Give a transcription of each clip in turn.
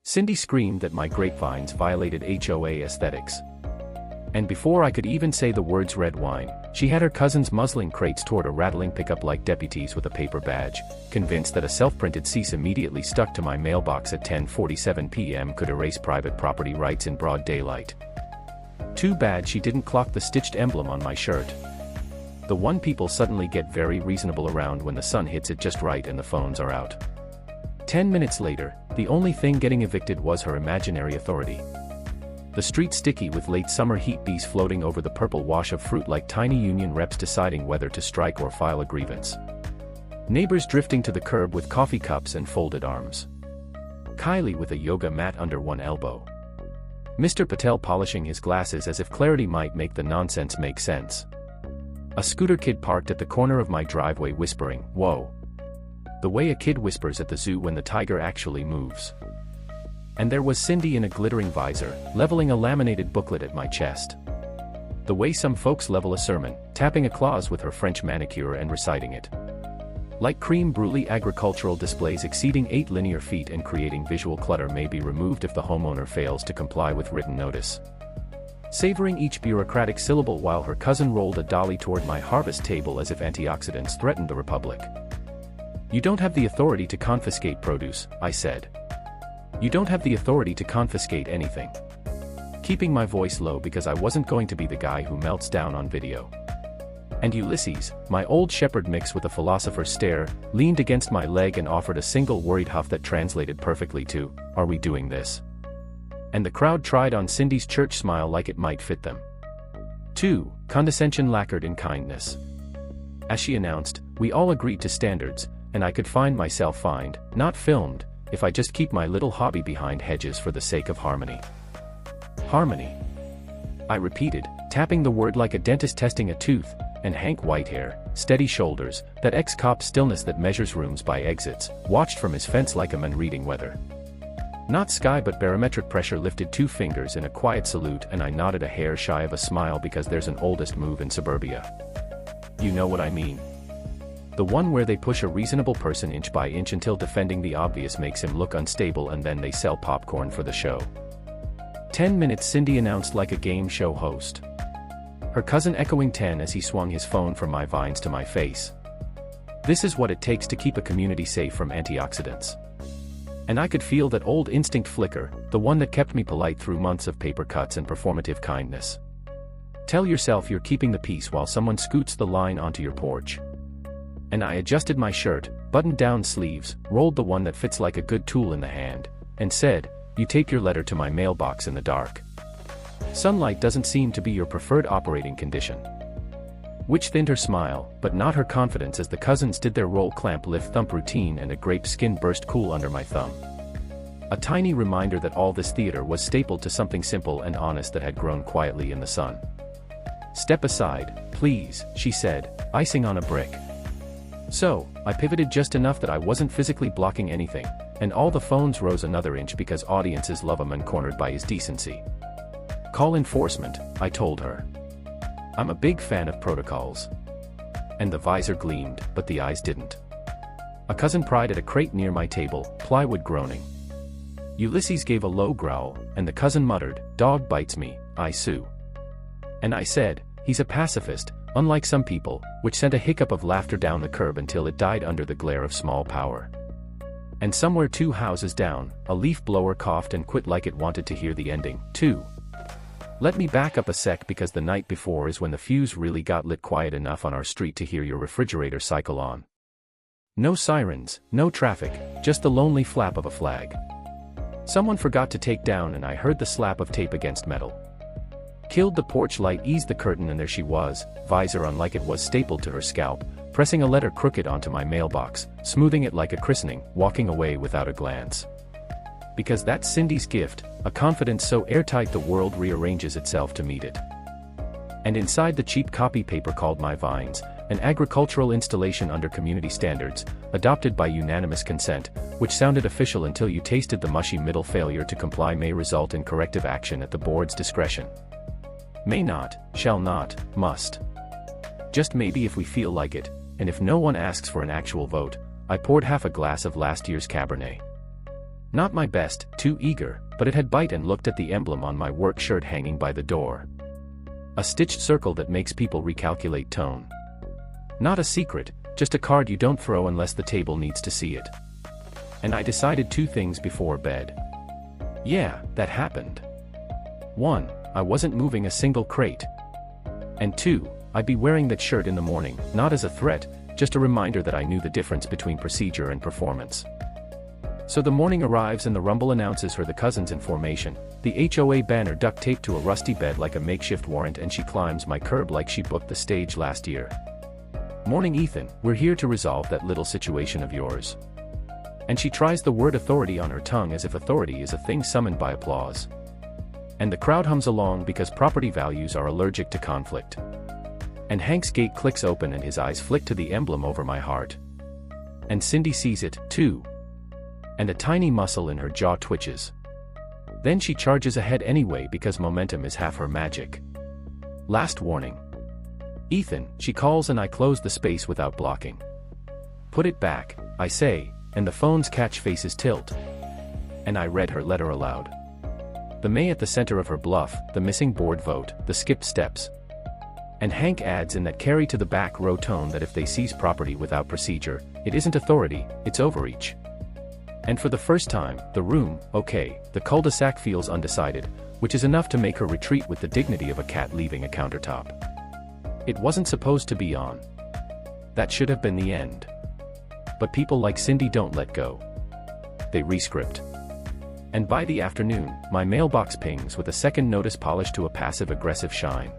Cindy screamed that my grapevines violated HOA aesthetics. And before I could even say the words red wine, she had her cousins muzzling crates toward a rattling pickup like deputies with a paper badge, convinced that a self-printed cease immediately stuck to my mailbox at 10:47 p.m. could erase private property rights in broad daylight. Too bad she didn't clock the stitched emblem on my shirt. The one people suddenly get very reasonable around when the sun hits it just right and the phones are out. 10 minutes later, the only thing getting evicted was her imaginary authority. The street sticky with late summer heat bees floating over the purple wash of fruit like tiny union reps deciding whether to strike or file a grievance. Neighbors drifting to the curb with coffee cups and folded arms. Kylie with a yoga mat under one elbow. Mr. Patel polishing his glasses as if clarity might make the nonsense make sense. A scooter kid parked at the corner of my driveway whispering, "Whoa." The way a kid whispers at the zoo when the tiger actually moves. And there was Cindy in a glittering visor, leveling a laminated booklet at my chest. The way some folks level a sermon, tapping a clause with her French manicure and reciting it. Like creme brulee, agricultural displays exceeding 8 linear feet and creating visual clutter may be removed if the homeowner fails to comply with written notice. Savoring each bureaucratic syllable while her cousin rolled a dolly toward my harvest table as if antioxidants threatened the republic. "You don't have the authority to confiscate produce," I said. "You don't have the authority to confiscate anything." Keeping my voice low because I wasn't going to be the guy who melts down on video. And Ulysses, my old shepherd mix with a philosopher's stare, leaned against my leg and offered a single worried huff that translated perfectly to, "Are we doing this?" And the crowd tried on Cindy's church smile like it might fit them. 2. Condescension lacquered in kindness. As she announced, we all agreed to standards, and I could find myself fined, not filmed, if I just keep my little hobby behind hedges for the sake of harmony. Harmony. I repeated, tapping the word like a dentist testing a tooth, and Hank Whitehair, steady shoulders, that ex-cop stillness that measures rooms by exits, watched from his fence like a man reading weather. Not sky but barometric pressure lifted 2 fingers in a quiet salute and I nodded a hair shy of a smile because there's an oldest move in suburbia. You know what I mean. The one where they push a reasonable person inch by inch until defending the obvious makes him look unstable and then they sell popcorn for the show. 10 minutes, Cindy announced like a game show host. Her cousin echoing 10 as he swung his phone from my vines to my face. This is what it takes to keep a community safe from antioxidants. And I could feel that old instinct flicker, the one that kept me polite through months of paper cuts and performative kindness. Tell yourself you're keeping the peace while someone scoots the line onto your porch. And I adjusted my shirt, buttoned down sleeves, rolled the one that fits like a good tool in the hand, and said, "You tape your letter to my mailbox in the dark. Sunlight doesn't seem to be your preferred operating condition." Which thinned her smile, but not her confidence as the cousins did their roll clamp lift thump routine and a grape skin burst cool under my thumb. A tiny reminder that all this theater was stapled to something simple and honest that had grown quietly in the sun. "Step aside, please," she said, icing on a brick. So, I pivoted just enough that I wasn't physically blocking anything, and all the phones rose another inch because audiences love a man cornered by his decency. "Call enforcement," I told her. I'm a big fan of protocols. And the visor gleamed, but the eyes didn't. A cousin pried at a crate near my table, plywood groaning. Ulysses gave a low growl, and the cousin muttered, "Dog bites me, I sue." And I said, "He's a pacifist, unlike some people," which sent a hiccup of laughter down the curb until it died under the glare of small power. And somewhere 2 houses down, a leaf blower coughed and quit like it wanted to hear the ending, too. Let me back up a sec because the night before is when the fuse really got lit quiet enough on our street to hear your refrigerator cycle on. No sirens, no traffic, just the lonely flap of a flag. Someone forgot to take down and I heard the slap of tape against metal. Killed the porch light, eased the curtain, and there she was, visor on like it was stapled to her scalp, pressing a letter crooked onto my mailbox, smoothing it like a christening, walking away without a glance. Because that's Cindy's gift, a confidence so airtight the world rearranges itself to meet it. And inside the cheap copy paper called My Vines, an agricultural installation under community standards, adopted by unanimous consent, which sounded official until you tasted the mushy middle. Failure to comply may result in corrective action at the board's discretion. May not, shall not, must. Just maybe if we feel like it, and if no one asks for an actual vote, I poured half a glass of last year's Cabernet. Not my best, too eager, but it had bite and looked at the emblem on my work shirt hanging by the door. A stitched circle that makes people recalculate tone. Not a secret, just a card you don't throw unless the table needs to see it. And I decided 2 things before bed. Yeah, that happened. 1, I wasn't moving a single crate. And 2, I'd be wearing that shirt in the morning, not as a threat, just a reminder that I knew the difference between procedure and performance. So the morning arrives and the rumble announces her the cousins in formation, the HOA banner duct taped to a rusty bed like a makeshift warrant, and she climbs my curb like she booked the stage last year. Morning Ethan, we're here to resolve that little situation of yours. And she tries the word authority on her tongue as if authority is a thing summoned by applause. And the crowd hums along because property values are allergic to conflict. And Hank's gate clicks open and his eyes flick to the emblem over my heart. And Cindy sees it, too. And a tiny muscle in her jaw twitches. Then she charges ahead anyway because momentum is half her magic. Last warning. Ethan, she calls, and I close the space without blocking. Put it back, I say, and the phone's catch faces tilt. And I read her letter aloud. The May at the center of her bluff, the missing board vote, the skipped steps. And Hank adds in that carry to the back row tone that if they seize property without procedure, it isn't authority, it's overreach. And for the first time, the room, okay, the cul-de-sac feels undecided, which is enough to make her retreat with the dignity of a cat leaving a countertop. It wasn't supposed to be on. That should have been the end. But people like Cindy don't let go. They rescript. And by the afternoon, my mailbox pings with a second notice polished to a passive-aggressive shine.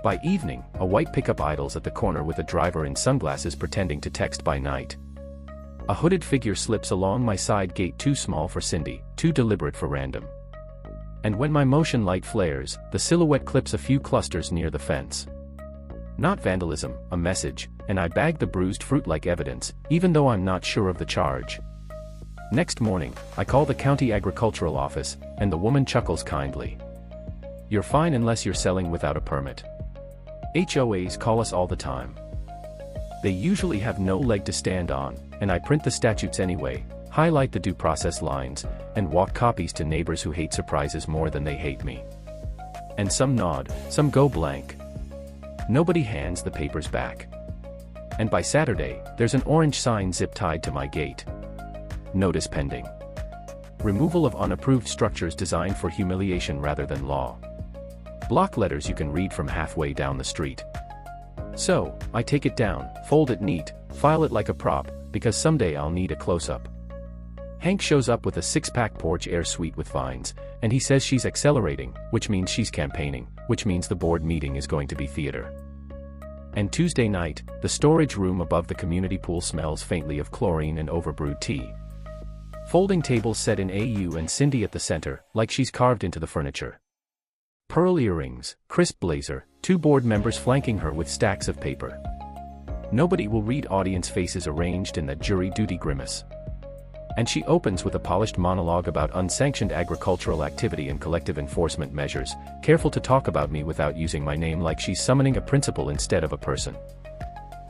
By evening, a white pickup idles at the corner with a driver in sunglasses pretending to text by night. A hooded figure slips along my side gate, too small for Cindy, too deliberate for random. And when my motion light flares, the silhouette clips a few clusters near the fence. Not vandalism, a message, and I bag the bruised fruit like evidence, even though I'm not sure of the charge. Next morning, I call the county agricultural office, and the woman chuckles kindly. You're fine unless you're selling without a permit. HOAs call us all the time. They usually have no leg to stand on, and I print the statutes anyway, highlight the due process lines, and walk copies to neighbors who hate surprises more than they hate me. And some nod, some go blank. Nobody hands the papers back. And by Saturday, there's an orange sign zip-tied to my gate. Notice pending. Removal of unapproved structures designed for humiliation rather than law. Block letters you can read from halfway down the street. So, I take it down, fold it neat, file it like a prop, because someday I'll need a close-up. Hank shows up with a 6-pack porch air suite with vines, and he says she's accelerating, which means she's campaigning, which means the board meeting is going to be theater. And Tuesday night, the storage room above the community pool smells faintly of chlorine and overbrewed tea. Folding tables set in AU and Cindy at the center, like she's carved into the furniture. Pearl earrings, crisp blazer, 2 board members flanking her with stacks of paper. Nobody will read audience faces arranged in that jury duty grimace. And she opens with a polished monologue about unsanctioned agricultural activity and collective enforcement measures, careful to talk about me without using my name like she's summoning a principal instead of a person.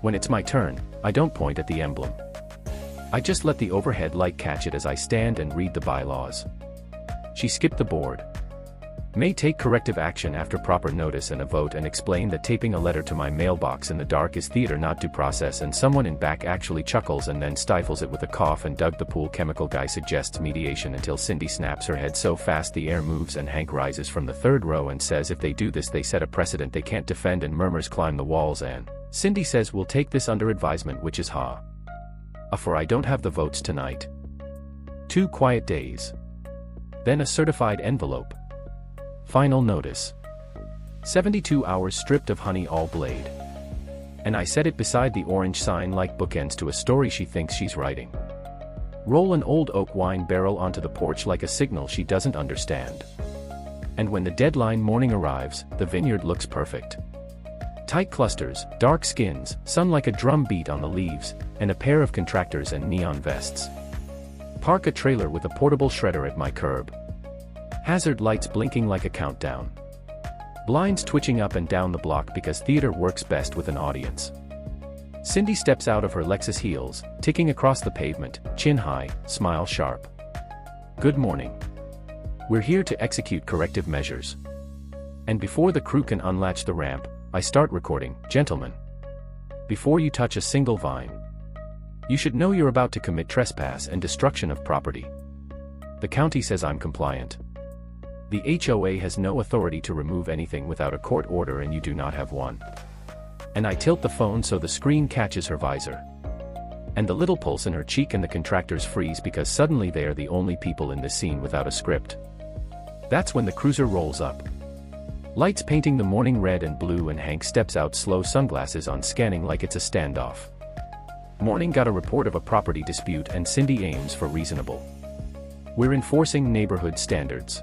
When it's my turn, I don't point at the emblem. I just let the overhead light catch it as I stand and read the bylaws. She skipped the board. May take corrective action after proper notice and a vote, and explain that taping a letter to my mailbox in the dark is theater, not due process, and someone in back actually chuckles and then stifles it with a cough, and Doug the pool chemical guy suggests mediation until Cindy snaps her head so fast the air moves, and Hank rises from the 3rd row and says if they do this they set a precedent they can't defend, and murmurs climb the walls, and Cindy says we'll take this under advisement, which is ha. For I don't have the votes tonight. 2 quiet days. Then a certified envelope. Final notice. 72 hours stripped of honey all blade. And I set it beside the orange sign like bookends to a story she thinks she's writing. Roll an old oak wine barrel onto the porch like a signal she doesn't understand. And when the deadline morning arrives, the vineyard looks perfect. Tight clusters, dark skins, sun like a drum beat on the leaves, and a pair of contractors and neon vests. Park a trailer with a portable shredder at my curb. Hazard lights blinking like a countdown. Blinds twitching up and down the block because theater works best with an audience. Cindy steps out of her Lexus heels, ticking across the pavement, chin high, smile sharp. Good morning. We're here to execute corrective measures. And before the crew can unlatch the ramp, I start recording. Gentlemen, before you touch a single vine, you should know you're about to commit trespass and destruction of property. The county says I'm compliant. The HOA has no authority to remove anything without a court order, and you do not have one. And I tilt the phone so the screen catches her visor. And the little pulse in her cheek, and the contractors freeze because suddenly they are the only people in this scene without a script. That's when the cruiser rolls up. Lights painting the morning red and blue, and Hank steps out slow, sunglasses on, scanning like it's a standoff. Morning got a report of a property dispute, and Cindy aims for reasonable. We're enforcing neighborhood standards.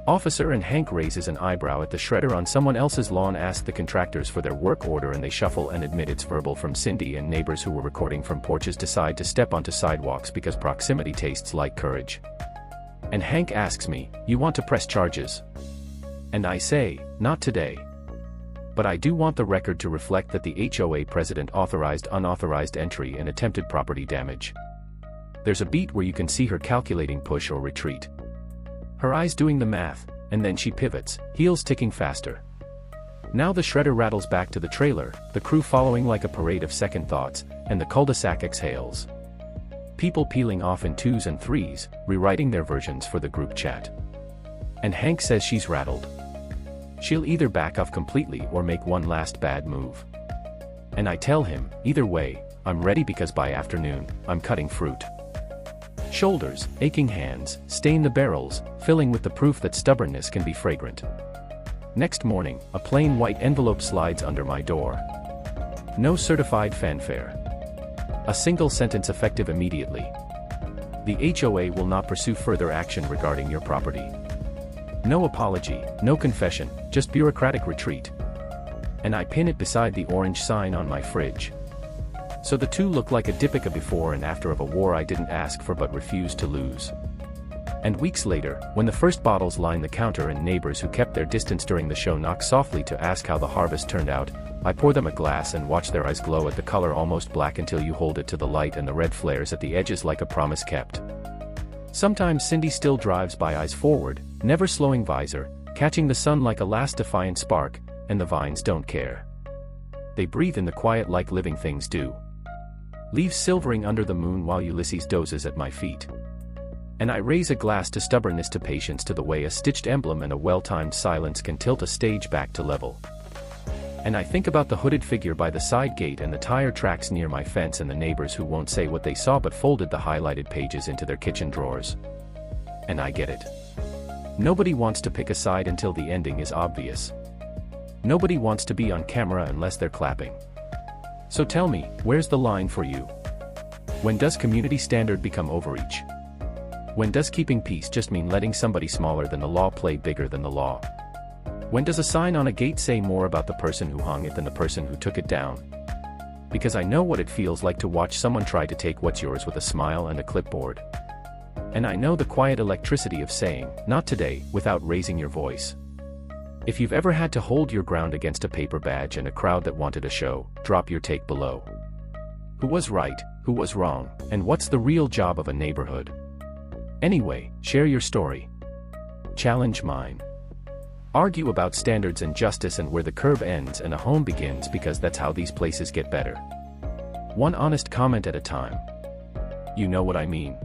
Officer, and Hank raises an eyebrow at the shredder on someone else's lawn, ask the contractors for their work order, and they shuffle and admit it's verbal from Cindy, and neighbors who were recording from porches decide to step onto sidewalks because proximity tastes like courage. And Hank asks me, "You want to press charges?" And I say, "Not today. But I do want the record to reflect that the HOA president authorized unauthorized entry and attempted property damage." There's a beat where you can see her calculating push or retreat. Her eyes doing the math, and then she pivots, heels ticking faster. Now the shredder rattles back to the trailer, the crew following like a parade of second thoughts, and the cul-de-sac exhales. People peeling off in 2s and 3s, rewriting their versions for the group chat. And Hank says she's rattled. She'll either back off completely or make one last bad move. And I tell him, either way, I'm ready, because by afternoon, I'm cutting fruit. Shoulders, aching hands, stain the barrels, filling with the proof that stubbornness can be fragrant. Next morning, a plain white envelope slides under my door. No certified fanfare. A single sentence effective immediately. The HOA will not pursue further action regarding your property. No apology, no confession, just bureaucratic retreat. And I pin it beside the orange sign on my fridge. So the two look like a diptyque before and after of a war I didn't ask for but refused to lose. And weeks later, when the first bottles line the counter and neighbors who kept their distance during the show knock softly to ask how the harvest turned out, I pour them a glass and watch their eyes glow at the color almost black until you hold it to the light and the red flares at the edges like a promise kept. Sometimes Cindy still drives by, eyes forward, never slowing, visor, catching the sun like a last defiant spark, and the vines don't care. They breathe in the quiet like living things do. Leaves silvering under the moon while Ulysses dozes at my feet. And I raise a glass to stubbornness, to patience, to the way a stitched emblem and a well-timed silence can tilt a stage back to level. And I think about the hooded figure by the side gate and the tire tracks near my fence and the neighbors who won't say what they saw but folded the highlighted pages into their kitchen drawers. And I get it. Nobody wants to pick a side until the ending is obvious. Nobody wants to be on camera unless they're clapping. So tell me, where's the line for you? When does community standard become overreach? When does keeping peace just mean letting somebody smaller than the law play bigger than the law? When does a sign on a gate say more about the person who hung it than the person who took it down? Because I know what it feels like to watch someone try to take what's yours with a smile and a clipboard. And I know the quiet electricity of saying, "Not today," without raising your voice. If you've ever had to hold your ground against a paper badge and a crowd that wanted a show, drop your take below. Who was right, who was wrong, and what's the real job of a neighborhood? Anyway, share your story. Challenge mine. Argue about standards and justice and where the curb ends and a home begins, because that's how these places get better. One honest comment at a time. You know what I mean.